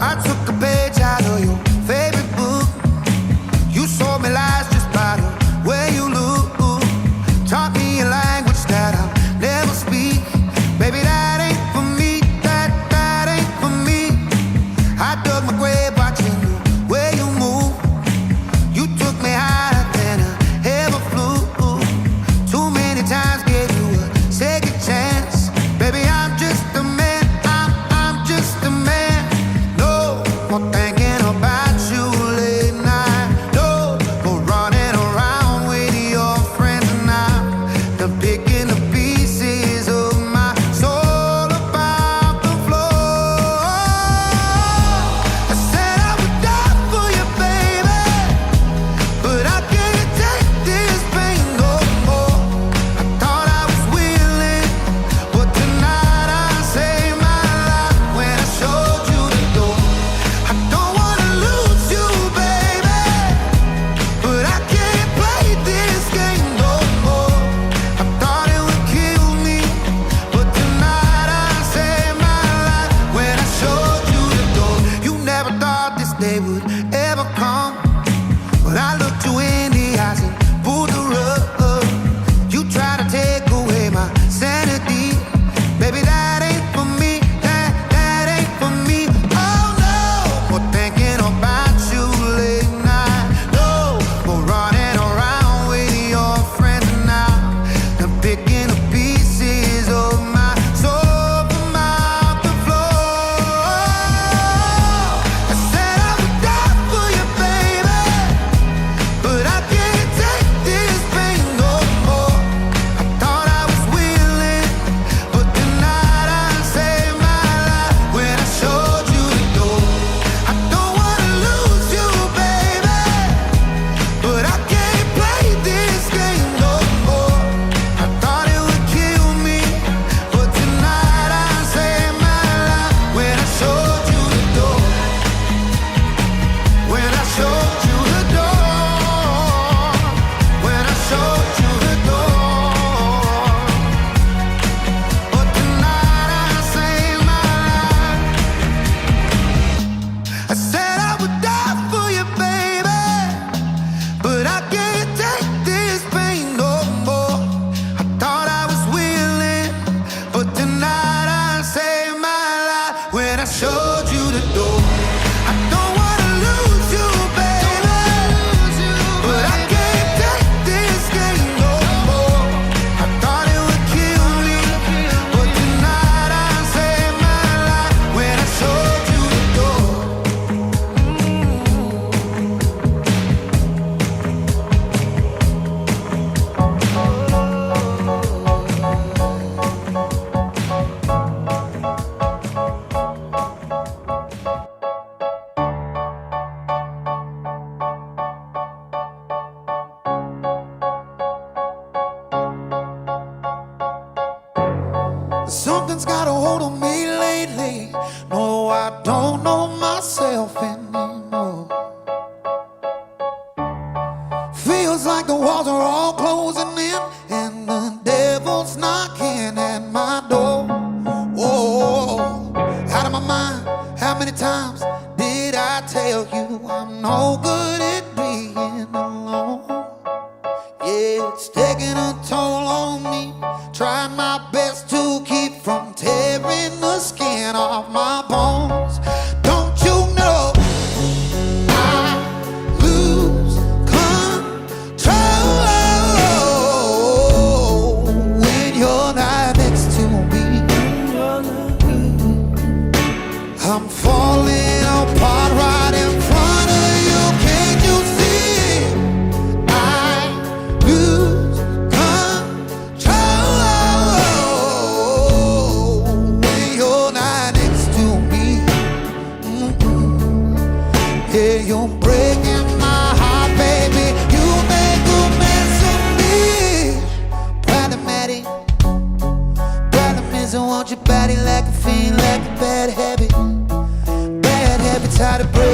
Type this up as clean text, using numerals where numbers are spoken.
I took a page out of your favorite book. You sold me lies just by the way you look. Taught me a language that I'll never speak. Baby, that ain't for me, that ain't for me. I dug my grave watching the way you move. You took me higher than I ever flew. Too many times gave you a second chance. Baby, I'm just a man, I'm just a man. No more thinking about you late night. No more running around with your friends now. They're picking the pieces of my soul about the floor. I said I would die for you, baby, but I can't take this pain no more. I thought I was willing, but tonight I saved my life when I showed you the door. I don't wanna lose you, baby, but I can't play this game no more. I thought it would kill me, but tonight I saved my life when I showed you the door. You never thought this day would ever come, but I looked you in the eyes and pulled the rug. You try to take away my sanity. Baby, that ain't for me, that ain't for me. Oh no, more thinking about you late night. No more running around with your friends now. They're picking the pieces of my soul from out the floor. I said I would die for you, baby, but I can't take this pain no more. I thought I was willing, but tonight I saved my life when I showed you the door. I don't wanna lose you, baby, but I can't play this game no more. I thought it would kill me, but tonight I saved my life when I showed you the door. When I showed you the door. When I showed you the door. But tonight I saved my life. I said I would die for you, baby, but I can't take this pain no more. I thought I was willing, but tonight I saved my life when I showed you the door. I don't wanna lose you, baby, but I can't take this game no more. I thought it would kill me, but tonight I saved my life when I showed you the door. Something's got a hold on me lately. No, I don't know myself anymore. Feels like the walls are all closing in and the devil's knocking at my door. Oh, out of my mind. How many times did I tell you I'm no good at being alone? Yeah, it's taking a toll on me. Trying my best to keep from tearing the skin off my bones. Don't you know I lose control when you're not next to me? I'm falling apart right in front of you. Can't you see? I lose control when you're not next to me. Yeah, you're breaking my heart, baby. You make a mess of me. Problematic. Problem is I want your body like a fiend, like a bad habit. Bad habits hard to break.